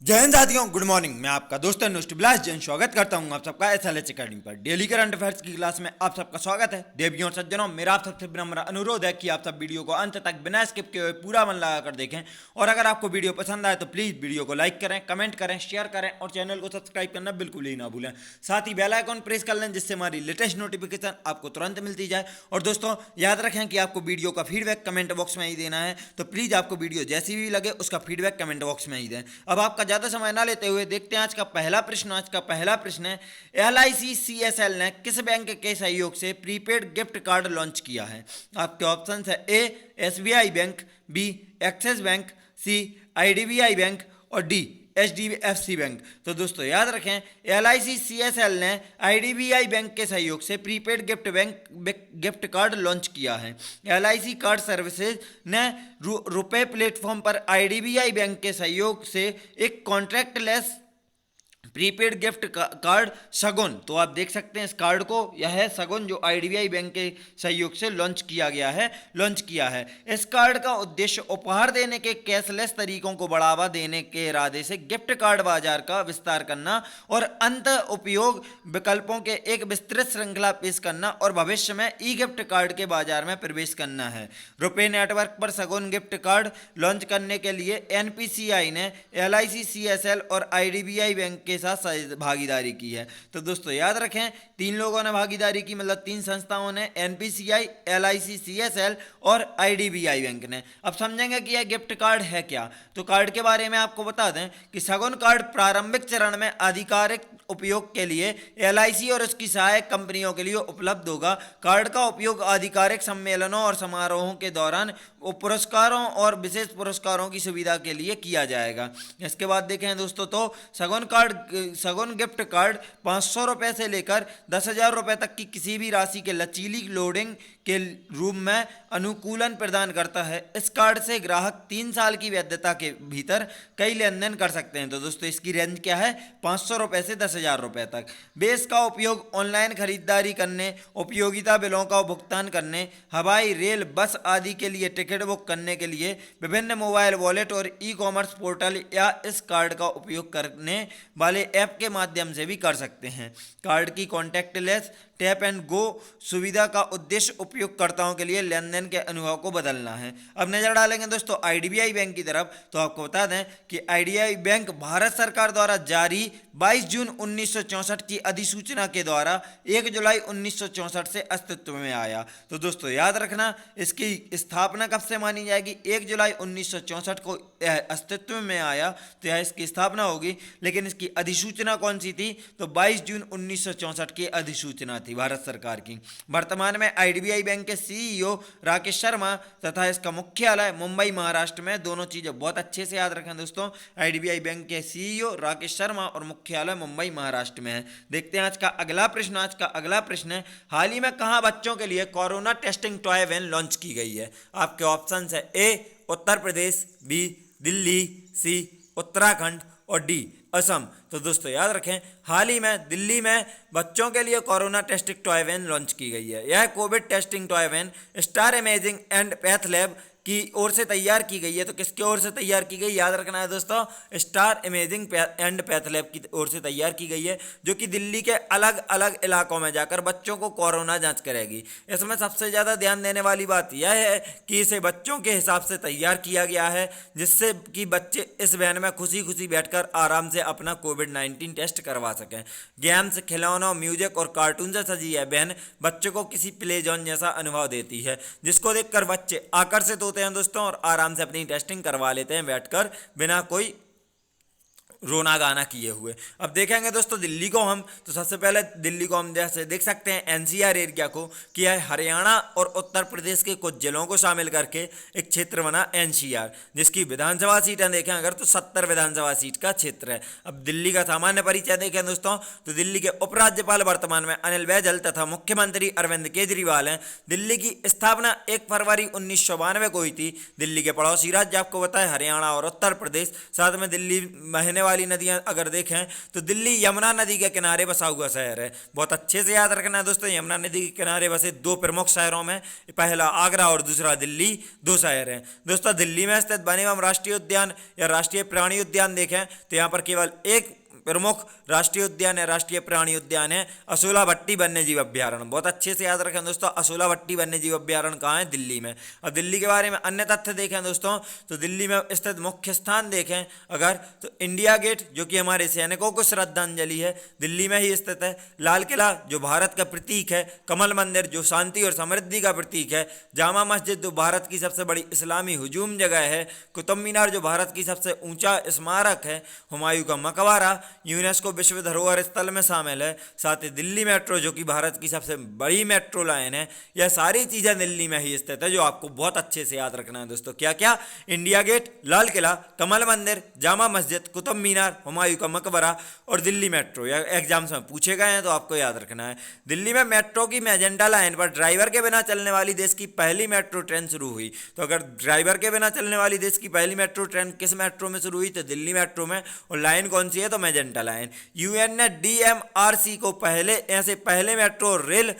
जय हिंद साथियों, good morning. मैं आपका दोस्त अनुष्ट बिलास जैन स्वागत करता हूं आप सबका एसएलएच अकेडमी पर। डेली करंट अफेयर्स की क्लास में आप सबका स्वागत है। देवियों और सज्जनों, मेरा आप सबसे विनम्र अनुरोध है कि आप सब वीडियो को अंत तक बिना स्किप किए हुए पूरा मन लगाकर देखें। और अगर आपको वीडियो पसंद आए तो प्लीज़ वीडियो को लाइक करें, कमेंट करें, शेयर करें और चैनल को सब्सक्राइब करना बिल्कुल ही ना भूलें। साथ ही बेल आइकॉन प्रेस कर लें जिससे हमारी लेटेस्ट नोटिफिकेशन आपको तुरंत मिलती जाए। और दोस्तों याद रखें कि आपको वीडियो का फीडबैक कमेंट बॉक्स में ही देना है, तो प्लीज़ आपको वीडियो जैसी भी लगे उसका फीडबैक कमेंट बॉक्स में ही दें। अब आपका ज़्यादा समय ना लेते हुए देखते हैं आज का पहला प्रश्न। आज का पहला प्रश्न है, LIC-CSL ने किस बैंक के सहयोग से प्रीपेड गिफ्ट कार्ड लॉन्च किया है? आपके ऑप्शन है A SBI bank, B Axis bank, C IDBI bank और डी HDFC बैंक। तो दोस्तों याद रखें, LIC-CSL ने IDBI बैंक के सहयोग से प्रीपेड गिफ्ट कार्ड लॉन्च किया है। LIC कार्ड सर्विसेज ने रुपए प्लेटफॉर्म पर IDBI बैंक के सहयोग से एक कॉन्ट्रैक्टलेस प्रीपेड गिफ्ट कार्ड सगुन, तो आप देख सकते हैं इस कार्ड को, यह है सगुन जो IDBI बैंक के सहयोग से लॉन्च किया है। इस कार्ड का उद्देश्य उपहार देने के कैशलेस तरीकों को बढ़ावा देने के इरादे से गिफ्ट कार्ड बाजार का विस्तार करना और अंत उपयोग विकल्पों के एक विस्तृत श्रृंखला पेश करना और भविष्य में ई गिफ्ट कार्ड के बाजार में प्रवेश करना है। रुपए नेटवर्क पर सगुन गिफ्ट कार्ड लॉन्च करने के लिए NPCI ने LIC-CSL और IDBI बैंक के साथ भागीदारी की है। तो दोस्तों याद रखें, तीन लोगों ने भागीदारी की, मतलब तीन संस्थाओं ने, NPCI, LIC-CSL और IDBI बैंक ने। अब समझेंगे कि यह गिफ्ट कार्ड है क्या। तो कार्ड के बारे में आपको बता दें कि सगुन कार्ड प्रारंभिक चरण में आधिकारिक उपयोग के लिए LIC और उसकी सहायक कंपनियों के लिए उपलब्ध होगा। कार्ड का उपयोग आधिकारिक सम्मेलनों और समारोहों के दौरान पुरस्कारों और विशेष पुरस्कारों की सुविधा के लिए किया जाएगा। इसके बाद देखें दोस्तों, तो सगुन गिफ्ट कार्ड 500 रुपये से लेकर 10,000 रुपये तक की किसी भी राशि के लचीली लोडिंग के रूप में अनुकूलन प्रदान करता है। इस कार्ड से ग्राहक 3 साल की वैधता के भीतर कई लेन देन कर सकते हैं। तो दोस्तों इसकी रेंज क्या है? 500 रुपये से 10,000 रुपये तक। बेस का उपयोग ऑनलाइन खरीदारी करने, उपयोगिता बिलों का भुगतान करने, हवाई, रेल, बस आदि के लिए टिकट बुक करने के लिए, विभिन्न मोबाइल वॉलेट और ई-कॉमर्स पोर्टल या इस कार्ड का उपयोग करने वाले ऐप के माध्यम से भी कर सकते हैं। कार्ड की कॉन्टैक्टलेस टैप एंड गो सुविधा का उद्देश्य उपयोगकर्ताओं के लिए लेन देन के अनुभव को बदलना है। अब नजर डालेंगे दोस्तों IDBI बैंक की तरफ, तो आपको बता दें कि IDBI बैंक भारत सरकार द्वारा जारी 22 जून 1964 की अधिसूचना के द्वारा 1 जुलाई 1964 से अस्तित्व में आया। तो दोस्तों याद रखना, इसकी स्थापना कब से मानी जाएगी? 1 जुलाई 1964 को अस्तित्व में आया, तो यह इसकी स्थापना होगी। लेकिन इसकी अधिसूचना कौन सी थी? तो 22 जून 1964 की अधिसूचना थी भारत सरकार की। वर्तमान में IDBI बैंक के CEO राकेश शर्मा तथा इसका मुख्यालय मुंबई महाराष्ट्र में। दोनों चीज़ें बहुत अच्छे से याद रखें दोस्तों, IDBI बैंक के CEO राकेश शर्मा और मुख्यालय मुंबई महाराष्ट्र में है। देखते हैं आज का अगला प्रश्न। आज का अगला प्रश्न है, हाल ही में कहाँ बच्चों के लिए corona testing toy van launch की गई है? आपके ऑप्शन है A Uttar Pradesh, B Delhi, C Uttarakhand और डी असम। तो दोस्तों याद रखें, हाल ही में दिल्ली में बच्चों के लिए corona testing toy van launch की गई है। यह covid testing toy van star imaging and path lab की ओर से तैयार की गई है। तो किसकी ओर से तैयार की गई, याद रखना है दोस्तों, star imaging and path lab की ओर से तैयार की गई है, जो कि दिल्ली के अलग अलग इलाकों में जाकर बच्चों को कोरोना जांच करेगी। इसमें सबसे ज़्यादा ध्यान देने वाली बात यह है कि इसे बच्चों के हिसाब से तैयार किया गया है, जिससे कि बच्चे इस वैन में खुशी खुशी बैठकर आराम से अपना कोविड-19 टेस्ट करवा सकें। गेम्स, खिलौनों, म्यूजिक और कार्टून से सजी यह वैन बच्चों को किसी प्ले जोन जैसा अनुभव देती है, जिसको देखकर बच्चे आकर्षित होते हैं दोस्तों और आराम से अपनी टेस्टिंग करवा लेते हैं बैठकर, बिना कोई रोना गाना किए हुए। अब देखेंगे दोस्तों दिल्ली को हम, तो सबसे पहले दिल्ली को हम जैसे देख सकते हैं NCR एरिया को, कि यह हरियाणा और उत्तर प्रदेश के कुछ जिलों को शामिल करके एक क्षेत्र बना NCR, जिसकी विधानसभा सीटें देखें अगर तो 70 विधानसभा सीट का क्षेत्र है। अब दिल्ली का सामान्य परिचय देखें दोस्तों, तो दिल्ली के उपराज्यपाल वर्तमान में अनिल बैजल तथा मुख्यमंत्री अरविंद केजरीवाल हैं। दिल्ली की स्थापना 1 फरवरी 1992 को हुई थी। दिल्ली के पड़ोसी राज्य आपको बताएं हरियाणा और उत्तर प्रदेश, साथ में दिल्ली बहने वाली नदियां अगर देखें तो दिल्ली यमुना नदी के किनारे बसा हुआ शहर है। बहुत अच्छे से याद रखना है दोस्तों, यमुना नदी के किनारे बसे दो प्रमुख शहरों में पहला आगरा और दूसरा दिल्ली, दो शहर हैं दोस्तों। दिल्ली में स्थित वन्यजीव राष्ट्रीय उद्यान या राष्ट्रीय प्राणी उद्यान देखें तो यहाँ पर केवल एक प्रमुख राष्ट्रीय उद्यान है, राष्ट्रीय प्राणी उद्यान है असोलाभट्टी वन्यजीव अभ्यारण्य। बहुत अच्छे से याद रखें दोस्तों, असोलाभट्टी वन्यजीव अभ्यारण्य कहाँ है? दिल्ली में। अब दिल्ली के बारे में अन्य तथ्य देखें दोस्तों तो दिल्ली में स्थित मुख्य स्थान देखें अगर तो इंडिया गेट जो कि हमारे सैनिकों को श्रद्धांजलि है, दिल्ली में ही स्थित है। लाल किला जो भारत का प्रतीक है, कमल मंदिर जो शांति और समृद्धि का प्रतीक है, जामा मस्जिद जो भारत की सबसे बड़ी इस्लामी हुजूम जगह है, कुतुब मीनार जो भारत की सबसे ऊंचा स्मारक है, हुमायूं का मकबरा यूनेस्को विश्व धरोहर स्थल में शामिल है, साथ ही दिल्ली मेट्रो जो कि भारत की सबसे बड़ी मेट्रो लाइन है। यह सारी चीज़ें दिल्ली में ही स्थित है जो आपको बहुत अच्छे से याद रखना है दोस्तों। क्या क्या? इंडिया गेट, लाल किला, कमल मंदिर, जामा मस्जिद, कुतुब मीनार, हुमायूं का मकबरा और दिल्ली मेट्रो। यह एग्जाम्स में पूछे गए हैं तो आपको याद रखना है। दिल्ली में मेट्रो की मैजेंटा लाइन पर ड्राइवर के बिना चलने वाली देश की पहली मेट्रो ट्रेन शुरू हुई। तो अगर ड्राइवर के बिना चलने वाली देश की पहली मेट्रो ट्रेन किस मेट्रो में शुरू हुई? तो दिल्ली मेट्रो में। और लाइन कौन सी है? तो मैजेंटा लाइन। यूएन ने डीएमआरसी को पहले मेट्रो रेल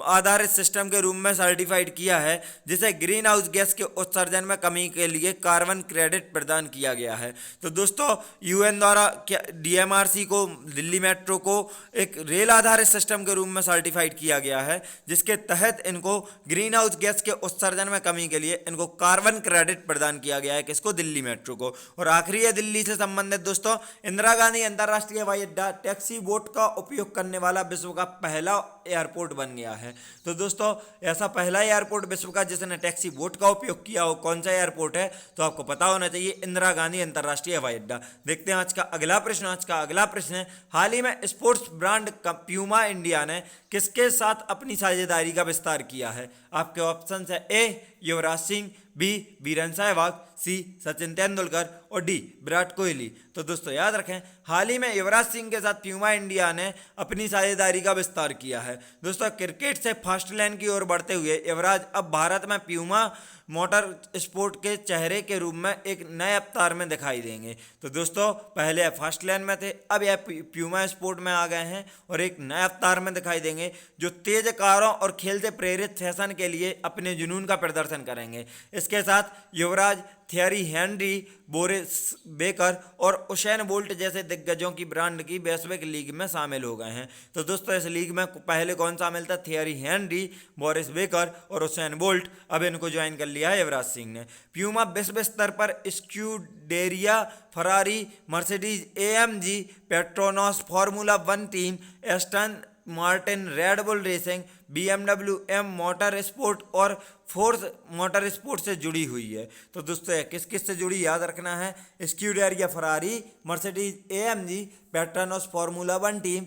आधारित सिस्टम के रूप में सर्टिफाइड किया है जिसे ग्रीन हाउस गैस के उत्सर्जन में कमी के लिए कार्बन क्रेडिट प्रदान किया गया है। तो दोस्तों यूएन द्वारा डीएमआरसी को, दिल्ली मेट्रो को एक रेल आधारित सिस्टम के रूप में सर्टिफाइड किया गया है जिसके तहत इनको ग्रीन हाउस गैस के उत्सर्जन में कमी के लिए इनको कार्बन क्रेडिट प्रदान किया गया है। किसको? दिल्ली मेट्रो को। और आखिरी है दिल्ली से संबंधित दोस्तों, इंदिरा गांधी अंतर्राष्ट्रीय हवाई अड्डा टैक्सी बोट का उपयोग करने वाला विश्व का पहला एयरपोर्ट बन गया है। तो दोस्तों ऐसा पहला एयरपोर्ट विश्व का जिसने टैक्सी बोट का उपयोग किया हो, कौन सा एयरपोर्ट है? तो आपको पता होना चाहिए, इंदिरा गांधी अंतर्राष्ट्रीय हवाई अड्डा। देखते हैं आज का अगला प्रश्न। आज का अगला प्रश्न है, हाल ही में स्पोर्ट्स ब्रांड प्यूमा इंडिया ने किसके साथ अपनी साझेदारी का विस्तार किया है? आपके ऑप्शन है ए युवराज सिंह, बी वीरेंद्र सहवाग, सी सचिन तेंदुलकर और डी विराट कोहली। तो दोस्तों याद रखें, हाल ही में युवराज सिंह के साथ प्यूमा इंडिया ने अपनी साझेदारी का विस्तार किया है। दोस्तों क्रिकेट से फास्ट लेन की ओर बढ़ते हुए युवराज अब भारत में प्यूमा मोटर स्पोर्ट के चेहरे के रूप में एक नए अवतार में दिखाई देंगे। तो दोस्तों पहले फास्ट लेन में थे, अब यह प्यूमा स्पोर्ट में आ गए हैं और एक नए अवतार में दिखाई देंगे जो तेज कारों और खेल से प्रेरित फैशन के लिए अपने जुनून का प्रदर्शन करेंगे। इसके साथ युवराज थियरी हेनरी, बोरिस बेकर और उसेन बोल्ट जैसे दिग्गजों की ब्रांड की वैश्विक लीग में शामिल हो गए हैं। तो दोस्तों इस लीग में पहले कौन शामिल था? थियरी हेनरी, बोरिस बेकर और उसेन बोल्ट। अब इनको ज्वाइन कर लिया है युवराज सिंह ने। प्यूमा विश्व स्तर पर Scuderia, Ferrari, Mercedes AMG, Petronas formula 1 team, Aston Martin Red Bull racing, BMW M motor sport और फोर्स मोटर स्पोर्ट से जुड़ी हुई है। तो दोस्तों किस किस से जुड़ी याद रखना है? Scuderia Ferrari, Mercedes AMG, Petronas formula 1 team,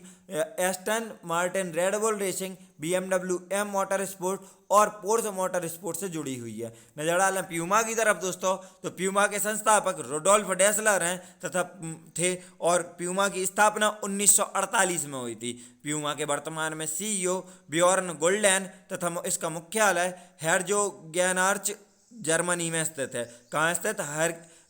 Aston Martin Red Bull racing, BMW M motor sport और पोर्स मोटर स्पोर्ट से जुड़ी हुई है। नजर डालें प्यूमा की तरफ दोस्तों, तो प्यूमा के संस्थापक रोडोल्फ डेसलर हैं तथा थे और प्यूमा की स्थापना 1948 में हुई थी। प्यूमा के वर्तमान में CEO ब्jorn गोल्डेन तथा इसका मुख्यालय हेर्जोगेनार्च जर्मनी में स्थित है। कहाँ स्थित?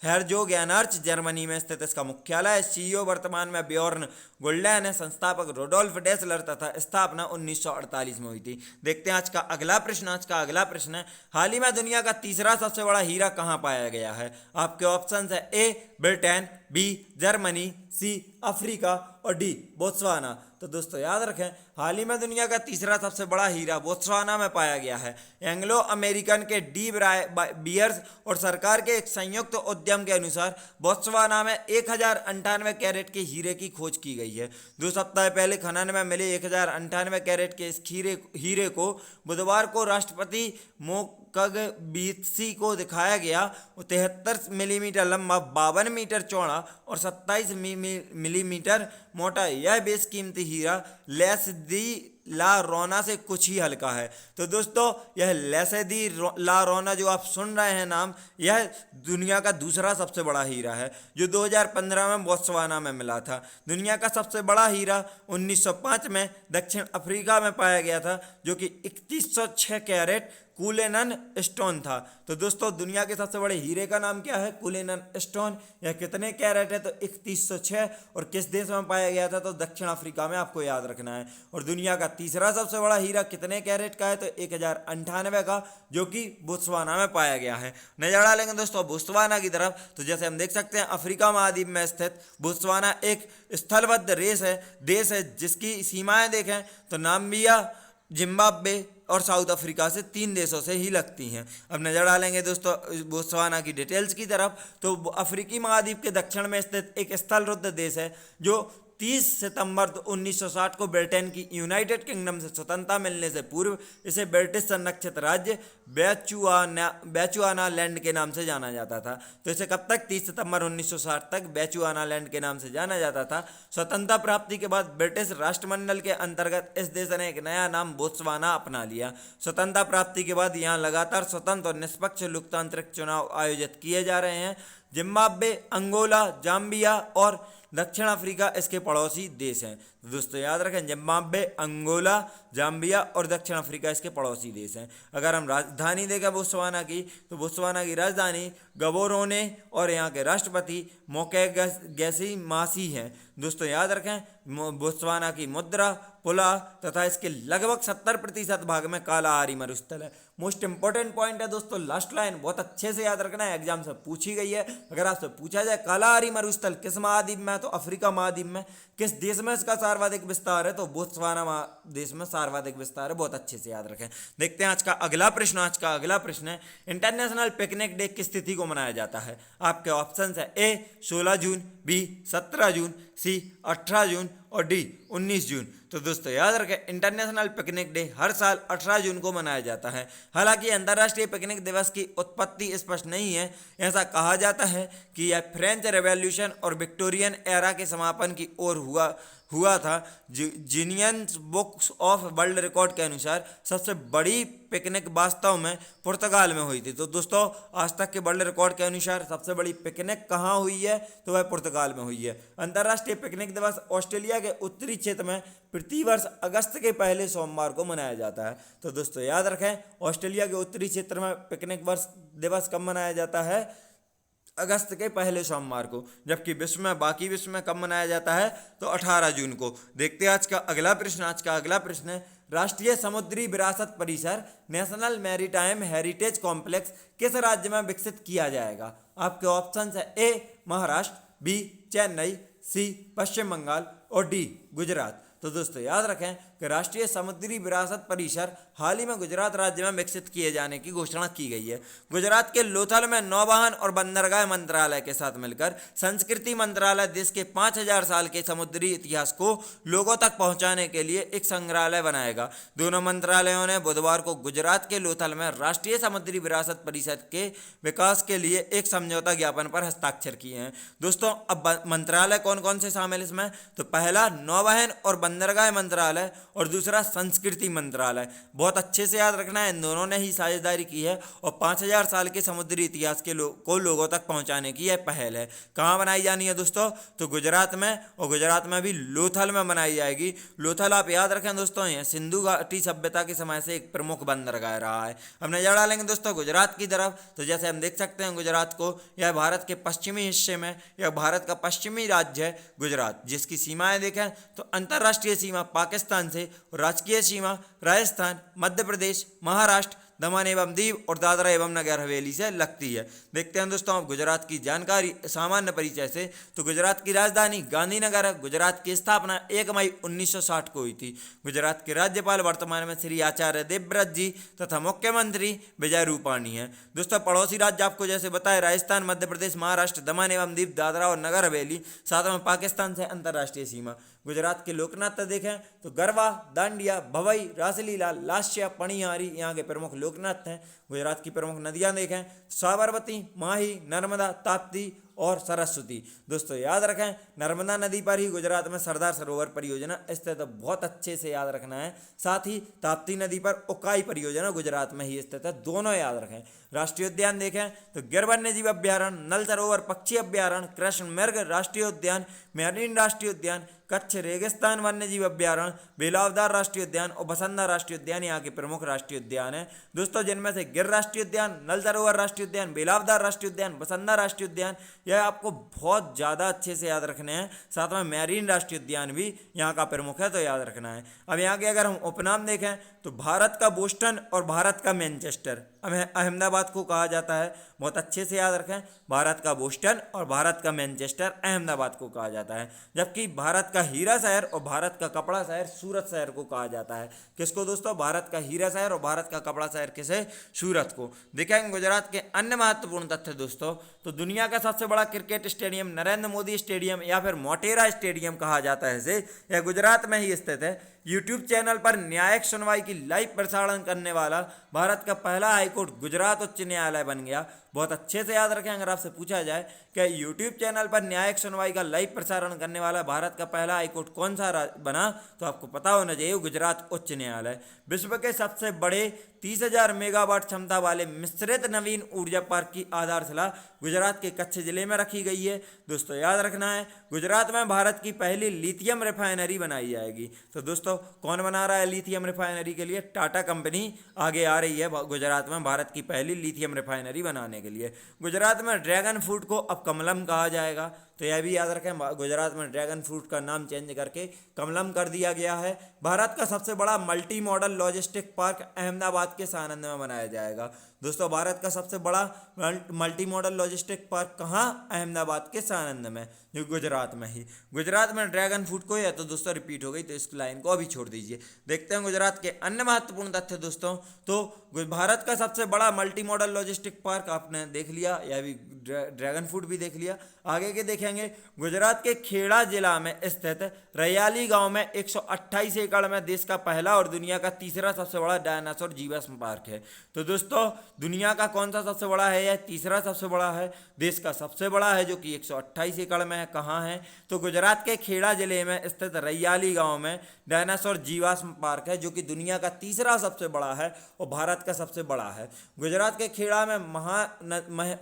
हेर्जोगेनार्च जर्मनी में स्थित इसका मुख्यालय है। CEO वर्तमान में ब्jorn गोल्डेन है, संस्थापक रोडोल्फ डेसलर तथा स्थापना 1948 में हुई थी। देखते हैं आज का अगला प्रश्न। आज का अगला प्रश्न है, हाल ही में दुनिया का तीसरा सबसे बड़ा हीरा कहाँ पाया गया है? आपके ऑप्शन है A Britain, B Germany, C Africa और डी बोत्सवाना। तो दोस्तों याद रखें, हाल ही में दुनिया का तीसरा सबसे बड़ा हीरा बोत्सवाना में पाया गया है। एंग्लो अमेरिकन के डी बियर्स और सरकार के एक संयुक्त उद्यम के अनुसार बोत्सवाना में 1098 कैरेट के हीरे की खोज की गई है। 2 सप्ताह पहले खनन में मिले 1098 कैरेट के इस हीरे को बुधवार को राष्ट्रपति मोकगबीत्सी को दिखाया गया। 73 मिलीमीटर लंबा, 52 मीटर चौड़ा और 27 मिलीमीटर मोटा यह बेशकीमती हीरा लेस दी ला रोना से कुछ ही हल्का है। तो दोस्तों यह लेसे दी ला रोना जो आप सुन रहे हैं नाम, यह दुनिया का दूसरा सबसे बड़ा हीरा है जो 2015 में बोत्सवाना में मिला था। दुनिया का सबसे बड़ा हीरा 1905 में दक्षिण अफ्रीका में पाया गया था जो कि 3106 कैरेट कुलेनन स्टोन था। तो दोस्तों दुनिया के सबसे बड़े हीरे का नाम क्या है? कुलेनन स्टोन। यह कितने कैरेट है? तो 3106। और किस देश में पाया गया था? तो दक्षिण अफ्रीका में, आपको याद रखना है। और दुनिया का तीसरा सबसे बड़ा हीरा कितने कैरेट का है? तो 1098 का, जो कि बोत्सवाना में पाया गया है। नजर डालेंगे दोस्तों बोत्सवाना की तरफ, तो जैसे हम देख सकते हैं अफ्रीका महाद्वीप में स्थित बोत्सवाना एक स्थलबद्ध देश है जिसकी सीमाएं देखें तो नामीबिया, जिम्बाब्वे और साउथ अफ्रीका से 3 देशों से ही लगती हैं। अब नजर डालेंगे दोस्तों बोत्सवाना की डिटेल्स की तरफ, तो अफ्रीकी महाद्वीप के दक्षिण में स्थित एक स्थलबद्ध देश है जो 30 सितंबर 1960 को ब्रिटेन की यूनाइटेड किंगडम से स्वतंत्रता मिलने से पूर्व इसे ब्रिटिश संरक्षित राज्य बेचुआना लैंड के नाम से जाना जाता था। तो इसे कब तक? 30 सितंबर 1960 तक बेचुआना लैंड के नाम से जाना जाता था। स्वतंत्रता प्राप्ति के बाद ब्रिटिश राष्ट्रमंडल के अंतर्गत इस देश ने एक नया नाम बोत्सवाना अपना लिया। स्वतंत्रता प्राप्ति के बाद यहाँ लगातार स्वतंत्र और निष्पक्ष लोकतांत्रिक चुनाव आयोजित किए जा रहे हैं। जिम्बाब्वे, अंगोला, जाम्बिया और दक्षिण अफ्रीका इसके पड़ोसी देश हैं। तो दोस्तों याद रखें, जिम्बाब्वे, अंगोला, जाम्बिया और दक्षिण अफ्रीका इसके पड़ोसी देश हैं। अगर हम राजधानी देखें बोत्सवाना की, तो बोत्सवाना की राजधानी गबोरोने और यहाँ के राष्ट्रपति मोकेगेसी मासी हैं। दोस्तों याद रखें बोत्सवाना की मुद्रा पुला तथा इसके लगभग 70% भाग में कालाहारी मरुस्थल है। मोस्ट इंपॉर्टेंट पॉइंट है दोस्तों, लास्ट लाइन बहुत अच्छे से याद रखना है, एग्जाम से पूछी गई है। अगर आपसे पूछा जाए कालाहारी मरुस्थल किस महाद्वीप में है, तो अफ्रीका महाद्वीप में। किस देश में इसका सर्वाधिक विस्तार है? तो बोत्सवाना देश में सर्वाधिक विस्तार है। बहुत अच्छे से याद रखें। देखते हैं आज का अगला प्रश्न है इंटरनेशनल पिकनिक डे किस तिथि को मनाया जाता है? आपके ऑप्शन है ए 16 जून, बी 17 जून, सी 18 जून और डी 19 जून। तो दोस्तों याद रखें इंटरनेशनल पिकनिक डे हर साल 18 जून को मनाया जाता है। हालांकि अंतर्राष्ट्रीय पिकनिक दिवस की उत्पत्ति स्पष्ट नहीं है। ऐसा कहा जाता है कि यह फ्रेंच रेवोल्यूशन और विक्टोरियन एरा के समापन की ओर हुआ था। Genius books of world record के अनुसार सबसे बड़ी पिकनिक वास्तव में पुर्तगाल में हुई थी। तो दोस्तों आज तक के वर्ल्ड रिकॉर्ड के अनुसार सबसे बड़ी पिकनिक कहाँ हुई है? तो वह पुर्तगाल में हुई है। अंतर्राष्ट्रीय पिकनिक दिवस ऑस्ट्रेलिया के उत्तरी क्षेत्र में प्रतिवर्ष अगस्त के पहले सोमवार को मनाया जाता है। तो दोस्तों याद रखें ऑस्ट्रेलिया के उत्तरी क्षेत्र में पिकनिक दिवस कब मनाया जाता है? अगस्त के पहले सोमवार को। जबकि बाकी विश्व में कब मनाया जाता है? तो 18 जून को। देखते हैं आज का अगला प्रश्न है राष्ट्रीय समुद्री विरासत परिसर नेशनल मैरीटाइम हेरिटेज कॉम्प्लेक्स किस राज्य में विकसित किया जाएगा? आपके ऑप्शन है ए महाराष्ट्र, बी चेन्नई, सी पश्चिम बंगाल और डी गुजरात। तो दोस्तों याद रखें कि राष्ट्रीय समुद्री विरासत परिसर हाल ही में गुजरात राज्य में विकसित किए जाने की घोषणा की गई है। गुजरात के लोथल में नौवहन और बंदरगाह मंत्रालय के साथ मिलकर संस्कृति मंत्रालय देश के 5000 साल के समुद्री इतिहास को लोगों तक पहुंचाने के लिए एक संग्रहालय बनाएगा। दोनों मंत्रालयों ने बुधवार को गुजरात के लोथल में राष्ट्रीय समुद्री विरासत परिषद के विकास के लिए एक समझौता ज्ञापन पर हस्ताक्षर किए हैं। दोस्तों अब मंत्रालय कौन कौन से शामिल इसमें? तो पहला नौवहन और बंदरगाह मंत्रालय और दूसरा संस्कृति मंत्रालय। बहुत अच्छे से याद रखना है, इन दोनों ने ही साझेदारी की है और 5000 साल के समुद्री इतिहास के को लोगों तक पहुंचाने की यह पहल है। कहाँ बनाई जानी है दोस्तों? तो गुजरात में, और गुजरात में भी लोथल में बनाई जाएगी। लोथल आप याद रखें दोस्तों, यह सिंधु घाटी सभ्यता के समय से एक प्रमुख बंदरगाह रहा है। अब नजर डालेंगे दोस्तों गुजरात की तरफ, तो जैसे हम देख सकते हैं गुजरात को, यह भारत के पश्चिमी हिस्से में, यह भारत का पश्चिमी राज्य है गुजरात, जिसकी सीमाएं देखें तो अंतर्राष्ट्रीय सीमा पाकिस्तान से, राजकीय सीमा राजस्थान, मध्य प्रदेश, महाराष्ट्र, दमन एवं दीव और दादरा एवं नगर हवेली से लगती है। देखते हैं दोस्तों अब गुजरात की जानकारी सामान्य परिचय से। तो गुजरात की राजधानी गांधीनगर है। गुजरात की स्थापना 1 मई 1960 को हुई थी। गुजरात के राज्यपाल वर्तमान में श्री आचार्य देवव्रत जी तथा मुख्यमंत्री विजय रूपाणी हैं। दोस्तों पड़ोसी राज्य आपको जैसे बताए राजस्थान, मध्य प्रदेश, महाराष्ट्र, दमन एवं दीव, दादरा और नगर हवेली, साथ में पाकिस्तान से अंतर्राष्ट्रीय सीमा। गुजरात के लोक नृत्य देखें तो गरबा, दांडिया, भवई, रासलीला, लास्य, पणियारी यहाँ के प्रमुख लोक नृत्य हैं। गुजरात की प्रमुख नदियाँ देखें साबरमती, माही, नर्मदा, ताप्ती और सरस्वती। दोस्तों याद रखें, नर्मदा नदी पर ही गुजरात में सरदार सरोवर परियोजना स्थित है, बहुत अच्छे से याद रखना है। साथ ही ताप्ती नदी पर उकाई परियोजना गुजरात में ही स्थित है, दोनों याद रखें। राष्ट्रीय उद्यान देखें तो गिर वन्य जीव अभ्यारण्य, नल सरोवर पक्षी अभ्यारण्य, कृष्ण मृग राष्ट्रीय उद्यान, मेरीन राष्ट्रीय उद्यान, कच्छ रेगिस्तान वन्य जीव अभ्यारण्य, बेलावदार राष्ट्रीय उद्यान और बसंदा राष्ट्रीय उद्यान यहाँ के प्रमुख राष्ट्रीय उद्यान है। दोस्तों जिनमें से गिर राष्ट्रीय उद्यान, नल सरोवर राष्ट्रीय उद्यान, बेलावदार राष्ट्रीय उद्यान, बसंदा राष्ट्रीय उद्यान, यह आपको बहुत ज़्यादा अच्छे से याद रखने हैं। साथ में मेरीन राष्ट्रीय उद्यान भी यहाँ का प्रमुख है, तो याद रखना है। अब यहाँ के अगर हम उपनाम देखें तो भारत का बोस्टन और भारत का मैनचेस्टर अहमदाबाद को कहा जाता है, बहुत अच्छे से याद रखें। भारत का बोस्टन और भारत का मैनचेस्टर अहमदाबाद को कहा जाता है, जबकि भारत का हीरा शहर और भारत का कपड़ा शहर सूरत शहर को कहा जाता है। किसको दोस्तों? भारत का हीरा शहर और भारत का कपड़ा शहर किसे? सूरत को। देखेंगे गुजरात के अन्य महत्वपूर्ण तथ्य दोस्तों, तो दुनिया का सबसे बड़ा cricket stadium Narendra Modi stadium या फिर मोटेरा स्टेडियम कहा जाता है इसे, यह गुजरात में ही स्थित है। यूट्यूब चैनल पर न्यायिक सुनवाई की लाइव प्रसारण करने वाला भारत का पहला हाईकोर्ट गुजरात उच्च न्यायालय बन गया। बहुत अच्छे से याद रखें, अगर आपसे पूछा जाए कि यूट्यूब चैनल पर न्यायिक सुनवाई का लाइव प्रसारण करने वाला भारत का पहला हाईकोर्ट कौन सा बना, तो आपको पता होना चाहिए गुजरात उच्च न्यायालय। विश्व के सबसे बड़े 30,000 मेगावाट क्षमता वाले मिश्रित नवीन ऊर्जा पार्क की आधारशिला गुजरात के कच्छ जिले में रखी गई है। दोस्तों याद रखना है, गुजरात में भारत की पहली लिथियम रिफाइनरी बनाई जाएगी। तो दोस्तों कौन बना रहा है लिथियम रिफाइनरी के लिए? टाटा कंपनी आगे आ रही है गुजरात में भारत की पहली लिथियम रिफाइनरी बनाने के लिए। गुजरात में ड्रैगन फ्रूट को अब कमलम कहा जाएगा, तो यह भी याद रखें, गुजरात में ड्रैगन फ्रूट का नाम चेंज करके कमलम कर दिया गया है। भारत का सबसे बड़ा multi modal logistic park Ahmedabad के सानंद में बनाया जाएगा। दोस्तों भारत का सबसे बड़ा मल्टी मॉडल लॉजिस्टिक पार्क कहाँ? अहमदाबाद के सानंद में, जो गुजरात में ही। गुजरात में ड्रैगन फ्रूट को है, तो दोस्तों रिपीट हो गई, तो इस लाइन को अभी छोड़ दीजिए। देखते हैं गुजरात के अन्य महत्वपूर्ण तथ्य दोस्तों, तो भारत का सबसे बड़ा मल्टी मॉडल लॉजिस्टिक पार्क आपने देख लिया, यह भी ड्रैगन फ्रूट भी देख लिया। आगे के देखेंगे, गुजरात के खेड़ा जिला में स्थित रयाली गांव में 128 एकड़ में देश का पहला और दुनिया का तीसरा सबसे बड़ा डायनासोर जीवाश्म पार्क है। तो दोस्तों दुनिया का कौन सा सबसे बड़ा है? यह तीसरा सबसे बड़ा है। देश का सबसे बड़ा है जो कि 128 एकड़ में है, कहाँ है? तो गुजरात के खेड़ा जिले में स्थित रयाली गांव में डायनासोर जीवाश्म पार्क है, जो कि दुनिया का तीसरा सबसे बड़ा है और भारत का सबसे बड़ा है। गुजरात के खेड़ा में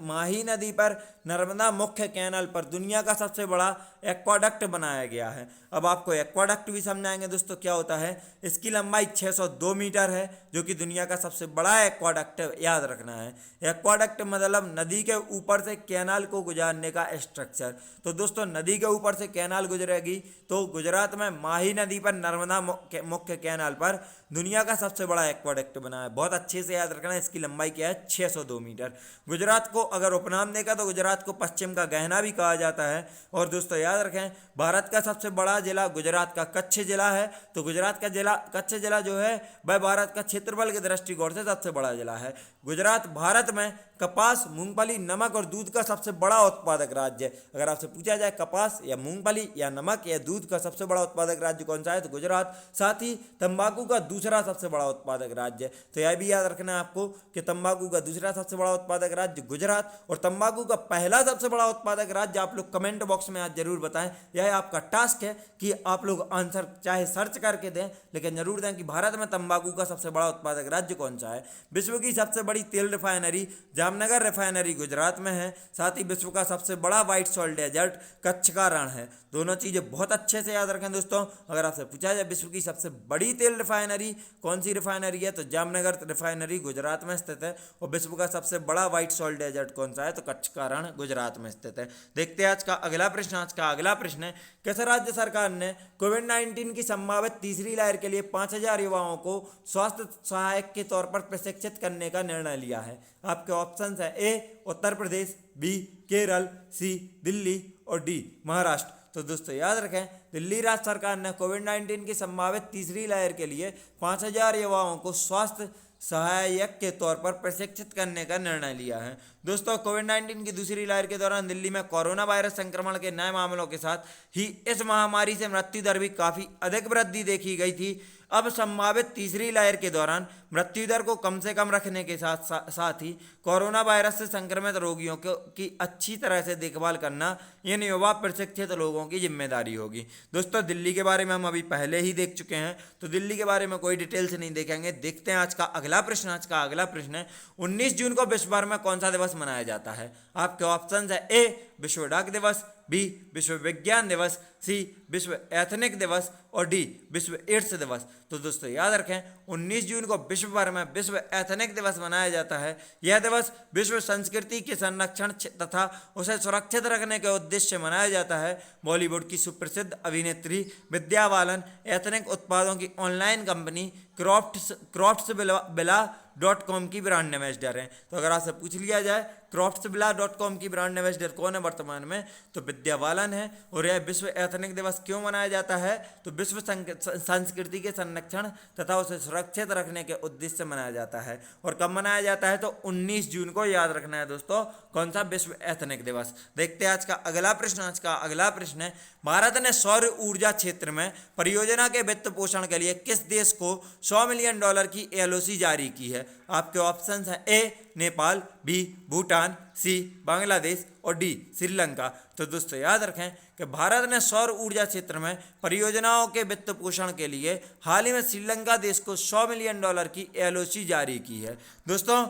माही नदी पर नर्मदा मुख्य कैनाल पर दुनिया का सबसे बड़ा एक्वाडक्ट बनाया गया है। अब आपको एक्वाडक्ट भी समझाएंगे दोस्तों क्या होता है। इसकी लंबाई 602 मीटर है, जो कि दुनिया का सबसे बड़ा एक्वाडक्ट, याद रखना है। एक्वाडक्ट मतलब नदी के ऊपर से कैनाल को गुजारने का स्ट्रक्चर। तो दोस्तों नदी के ऊपर से कैनाल गुजरेगी, तो गुजरात में माही नदी पर नर्मदा मुख्य कैनाल पर दुनिया का सबसे बड़ा एक्वाडक्ट बना है। बहुत अच्छे से याद रखना है, इसकी लंबाई क्या है? 602 मीटर। गुजरात को अगर उपनाम देखा तो गुजरात को पश्चिम का गहना भी कहा जाता है। और दोस्तों याद रखें, भारत का सबसे बड़ा जिला गुजरात का कच्छ जिला है। तो गुजरात का जिला कच्छ जिला जो है वह भारत का क्षेत्रफल के दृष्टिकोण से सबसे बड़ा जिला है। गुजरात भारत में कपास, मूंगफली, नमक और दूध का सबसे बड़ा उत्पादक राज्य है। अगर आपसे पूछा जाए कपास या मूंगफली या नमक या दूध का सबसे बड़ा उत्पादक राज्य कौन सा है, तो गुजरात। साथ ही तंबाकू का दूसरा सबसे बड़ा उत्पादक राज्य है। तो यह भी याद रखना है आपको कि तंबाकू का दूसरा सबसे बड़ा उत्पादक राज्य गुजरात और तंबाकू का पहला सबसे बड़ा उत्पादक राज्य आप लोग कमेंट बॉक्स में आज जरूर बताएं। यह आपका टास्क है कि आप लोग आंसर चाहे सर्च करके दें, लेकिन जरूर दें कि भारत में तंबाकू का सबसे बड़ा उत्पादक राज्य कौन सा है। विश्व की सबसे बड़ी तेल रिफाइनरी जामनगर रिफाइनरी गुजरात में है। साथ ही विश्व का सबसे बड़ा व्हाइट सॉल्ट डेजर्ट कच्छ का रण है। दोनों चीज़ें बहुत अच्छे से याद रखें दोस्तों। अगर आपसे पूछा जाए विश्व की सबसे बड़ी तेल रिफाइनरी कौन सी रिफाइनरी है, तो जामनगर रिफाइनरी गुजरात में स्थित है। और विश्व का सबसे बड़ा व्हाइट सॉल्ट डेजर्ट कौन सा है, तो कच्छ का रण गुजरात में स्थित है। देखते हैं आज का अगला प्रश्न। आज का अगला प्रश्न है, किस राज्य सरकार ने कोविड-19 की संभावित तीसरी लहर के लिए 5,000 युवाओं को स्वास्थ्य सहायक के तौर पर प्रशिक्षित करने का निर्णय लिया है? आपके ऑप्शंस हैं, ए उत्तर प्रदेश, बी केरल, सी दिल्ली और डी महाराष्ट्र। तो दोस्तों याद रखें, दिल्ली राज्य सरकार ने कोविड-19 की संभावित तीसरी लहर के लिए 5,000 युवाओं को स्वास्थ्य सहायक के तौर पर प्रशिक्षित करने का निर्णय लिया है। दोस्तों कोविड-19 की दूसरी लहर के दौरान दिल्ली में कोरोना वायरस संक्रमण के नए मामलों के साथ ही इस महामारी से मृत्यु दर भी काफ़ी अधिक वृद्धि देखी गई थी। अब संभावित तीसरी लहर के दौरान मृत्यु दर को कम से कम रखने के साथ ही कोरोना वायरस से संक्रमित रोगियों की अच्छी तरह से देखभाल करना इन युवा प्रशिक्षित लोगों की जिम्मेदारी होगी। दोस्तों दिल्ली के बारे में हम अभी पहले ही देख चुके हैं, तो दिल्ली के बारे में कोई डिटेल्स नहीं देखेंगे। देखते हैं आज का अगला प्रश्न। आज का अगला प्रश्न है 19 जून को विश्व भर में कौन सा दिवस मनाया जाता है? आपके ऑप्शन है ए विश्व डाक दिवस, बी विश्व विज्ञान दिवस, सी विश्व एथनिक दिवस और डी विश्व एड्स दिवस। तो दोस्तों याद रखें 19 जून को विश्व भर में विश्व एथनिक दिवस मनाया जाता है। यह दिवस विश्व संस्कृति के संरक्षण तथा उसे सुरक्षित रखने के उद्देश्य से मनाया जाता है। बॉलीवुड की सुप्रसिद्ध अभिनेत्री विद्या बालन एथनिक उत्पादों की ऑनलाइन कंपनी craftsvilla.com की ब्रांड एम्बेसडर हैं। तो अगर आपसे पूछ लिया जाए craftsvilla.com की ब्रांड एम्बेसडर कौन है वर्तमान में, तो विद्या बालन है। और यह विश्व एथनिक दिवस क्यों मनाया जाता है? तो विश्व संस्कृति के संरक्षण तथा उसे सुरक्षित रखने के उद्देश्य से मनाया जाता है। और कब मनाया जाता है? तो 19 जून को याद रखना है दोस्तों, कौन सा विश्व एथनिक दिवस। देखते हैं आज का अगला प्रश्न। आज का अगला प्रश्न है भारत ने सौर ऊर्जा क्षेत्र में परियोजना के वित्त पोषण के लिए किस देश को $100 मिलियन की एलओसी जारी की है? आपके ऑप्शन हैं ए नेपाल, बी भूटान, सी बांग्लादेश और डी श्रीलंका। तो दोस्तों याद रखें कि भारत ने सौर ऊर्जा क्षेत्र में परियोजनाओं के वित्त पोषण के लिए हाल ही में श्रीलंका देश को $100 मिलियन की एलओसी जारी की है। दोस्तों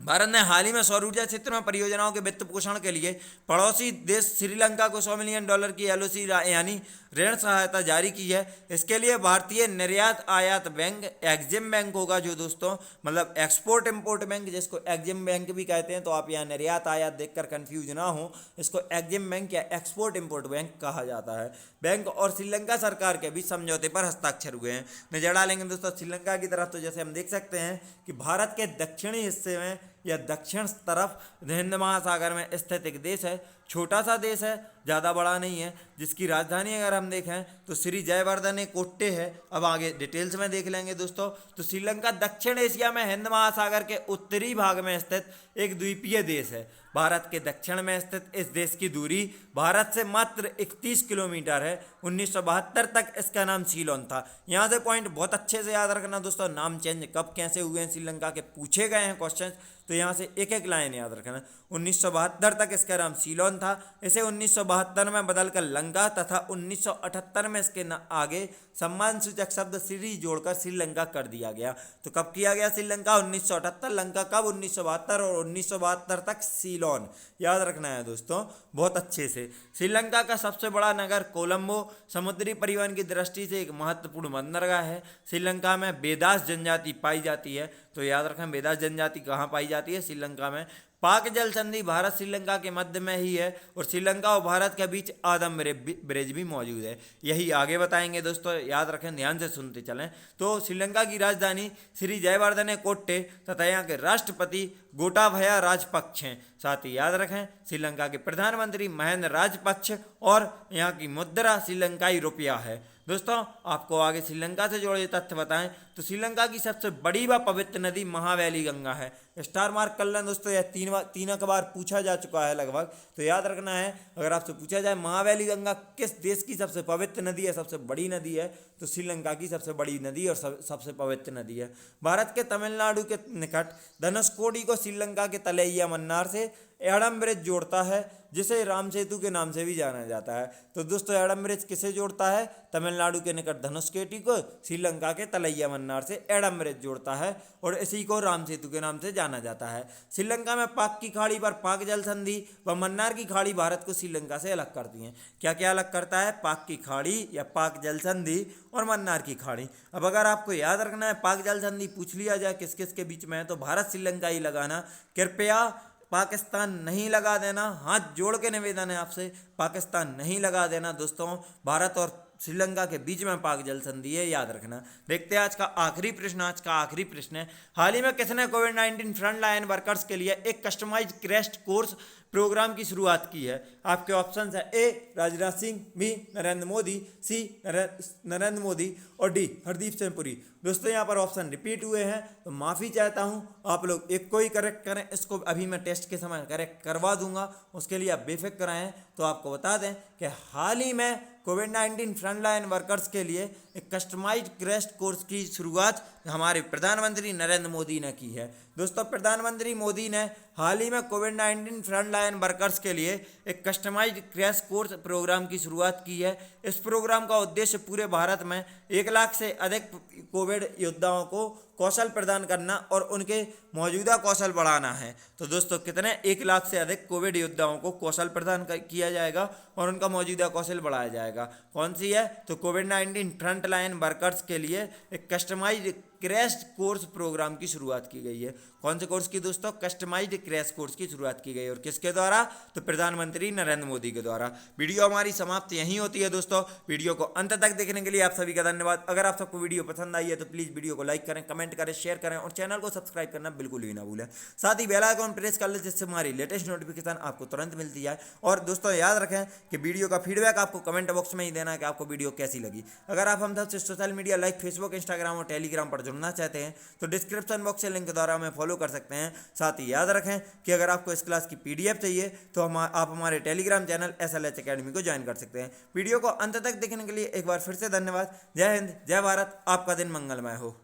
भारत ने हाल ही में सौर ऊर्जा क्षेत्र में परियोजनाओं के वित्त पोषण के लिए पड़ोसी देश श्रीलंका को $100 मिलियन की एलओसी यानी ऋण सहायता जारी की है। इसके लिए भारतीय निर्यात आयात बैंक एग्जिम बैंक होगा, जो दोस्तों मतलब एक्सपोर्ट इंपोर्ट बैंक, जिसको एग्जिम बैंक भी कहते हैं। तो आप यहाँ निर्यात आयात देखकर कंफ्यूज ना हो, इसको एग्जिम बैंक या एक्सपोर्ट इंपोर्ट बैंक कहा जाता है। बैंक और श्रीलंका सरकार के बीच समझौते पर हस्ताक्षर हुए हैं। नजर डालेंगे दोस्तों श्रीलंका की तरफ, तो जैसे हम देख सकते हैं कि भारत के दक्षिणी हिस्से में या दक्षिण तरफ हिंद महासागर में स्थित एक देश है। छोटा सा देश है, ज़्यादा बड़ा नहीं है, जिसकी राजधानी अगर हम देखें तो श्री जयवर्धने कोट्टे है। अब आगे डिटेल्स में देख लेंगे दोस्तों। तो श्रीलंका दक्षिण एशिया में हिंद महासागर के उत्तरी भाग में स्थित एक द्वीपीय देश है। भारत के दक्षिण में स्थित इस देश की दूरी भारत से मात्र 31 किलोमीटर है। 1972 तक इसका नाम सीलोन था। यहाँ से पॉइंट बहुत अच्छे से याद रखना दोस्तों, नाम चेंज कब कैसे हुए हैं श्रीलंका के पूछे गए हैं क्वेश्चन, तो यहाँ से एक एक लाइन याद रखना। 1972 तक इसका नाम सीलोन था। इसे 1972 में बदलकर लंका तथा 1978 में इसके आगे सम्मान सूचक शब्द श्री जोड़कर श्रीलंका कर दिया गया। तो कब किया गया श्रीलंका? 1978, लंका कब? 1972, और 1972 तक सीलोन याद रखना है दोस्तों बहुत अच्छे से। श्रीलंका का सबसे बड़ा नगर कोलंबो समुद्री परिवहन की दृष्टि से एक महत्वपूर्ण बंदरगाह है। श्रीलंका में बेदास जनजाति पाई जाती है। तो याद रखें बेदास जनजाति कहाँ पाई जाती है? श्रीलंका में। पाक जल संधि भारत श्रीलंका के मध्य में ही है और श्रीलंका और भारत के बीच आदम ब्रिज भी मौजूद है। यही आगे बताएंगे दोस्तों, याद रखें, ध्यान से सुनते चलें। तो श्रीलंका की राजधानी श्री जयवर्धने कोट्टे तथा यहाँ के राष्ट्रपति गोटाभया राजपक्ष हैं। साथ ही याद रखें श्रीलंका के प्रधानमंत्री महेंद्र राजपक्ष और यहाँ की मुद्रा श्रीलंकाई रुपया है। दोस्तों आपको आगे श्रीलंका से जुड़े तथ्य बताएं तो श्रीलंका की सबसे बड़ी व पवित्र नदी महावैली गंगा है। स्टार मार्क कर लें दोस्तों, यह तीन बार पूछा जा चुका है लगभग। तो याद रखना है, अगर आपसे पूछा जाए महावैली गंगा किस देश की सबसे पवित्र नदी है, सबसे बड़ी नदी है, तो श्रीलंका की सबसे बड़ी नदी और सबसे पवित्र नदी है। भारत के तमिलनाडु के निकट धनुषकोडी को श्रीलंका के तलैया मन्नार से एडम ब्रिज जोड़ता है, जिसे राम सेतु के नाम से भी जाना जाता है। तो दोस्तों एडम ब्रिज किसे जोड़ता है? तमिलनाडु के निकट धनुषकोडी को श्रीलंका के तलैया मन्नार से एडम ब्रिज जोड़ता है और इसी को राम सेतु के नाम से जाना जाता है। श्रीलंका में पाक की खाड़ी पर पाक जल संधि व मन्नार की खाड़ी भारत को श्रीलंका से अलग करती हैं। क्या क्या अलग करता है? पाक की खाड़ी या पाक जल संधि और मन्नार की खाड़ी। अब अगर आपको याद रखना है पाक जल संधि पूछ लिया जाए किस किस के बीच में है, तो भारत श्रीलंका ही लगाना। कृपया पाकिस्तान नहीं लगा देना, हाथ जोड़ के निवेदन है आपसे, पाकिस्तान नहीं लगा देना दोस्तों। भारत और श्रीलंका के बीच में पाक जल संधि है, याद रखना। देखते हैं आज का आखिरी प्रश्न। आज का आखिरी प्रश्न है हाल ही में किसने कोविड-19 फ्रंट लाइन वर्कर्स के लिए एक कस्टमाइज क्रैश कोर्स प्रोग्राम की शुरुआत की है? आपके ऑप्शन है ए राजनाथ सिंह, बी नरेंद्र मोदी, सी नरेंद्र मोदी और डी हरदीप सिंह पुरी। दोस्तों यहाँ पर ऑप्शन रिपीट हुए हैं तो माफ़ी चाहता हूँ, आप लोग एक को ही करेक्ट करें। इसको अभी मैं टेस्ट के समय करेक्ट करवा दूंगा, उसके लिए आप बेफिक्र रहें। तो आपको बता दें कि हाल ही में कोविड-19 फ्रंट लाइन वर्कर्स के लिए एक कस्टमाइज्ड क्रैश कोर्स की शुरुआत हमारे प्रधानमंत्री नरेंद्र मोदी ने की है। दोस्तों, प्रधानमंत्री मोदी ने हाल ही में कोविड-19 फ्रंट लाइन वर्कर्स के लिए एक कस्टमाइज्ड क्रैश कोर्स प्रोग्राम की शुरुआत की है। इस प्रोग्राम का उद्देश्य पूरे भारत में 1 लाख से अधिक कोविड योद्धाओं को कौशल प्रदान करना और उनके मौजूदा कौशल बढ़ाना है। तो दोस्तों, कितने 1 लाख से अधिक कोविड योद्धाओं को कौशल प्रदान किया जाएगा और उनका मौजूदा कौशल बढ़ाया जाएगा। कौन सी है? तो कोविड-19 फ्रंट लाइन वर्कर्स के लिए एक कस्टमाइज्ड क्रैश कोर्स प्रोग्राम की शुरुआत की गई है। कौन से कोर्स की दोस्तों? कस्टमाइज्ड क्रैश कोर्स की शुरुआत की गई है। और किसके द्वारा? तो प्रधानमंत्री नरेंद्र मोदी के द्वारा। वीडियो हमारी समाप्त यहीं होती है दोस्तों। वीडियो को अंत तक देखने के लिए आप सभी का धन्यवाद। अगर आप सबको वीडियो पसंद आई है तो प्लीज़ वीडियो को लाइक करें, कमेंट करें, शेयर करें और चैनल को सब्सक्राइब करना बिल्कुल भी ना भूलें। साथ ही बेल आइकन प्रेस कर लें जिससे हमारी लेटेस्ट नोटिफिकेशन आपको तुरंत मिलती है। और दोस्तों, याद रखें कि वीडियो का फीडबैक आपको कमेंट बॉक्स में ही देना है कि आपको वीडियो कैसी लगी। अगर आप हम सबसे social media like Facebook, Instagram और टेलीग्राम पर जुड़ना चाहते हैं तो डिस्क्रिप्शन बॉक्स से लिंक द्वारा हमें फॉलो कर सकते हैं। साथ ही याद रखें कि अगर आपको इस क्लास की PDF चाहिए तो आप हमारे टेलीग्राम चैनल SLH अकेडमी को ज्वाइन कर सकते हैं। वीडियो को अंत तक देखने के लिए एक बार फिर से धन्यवाद। जय हिंद, जय भारत, आपका दिन मंगलमय हो।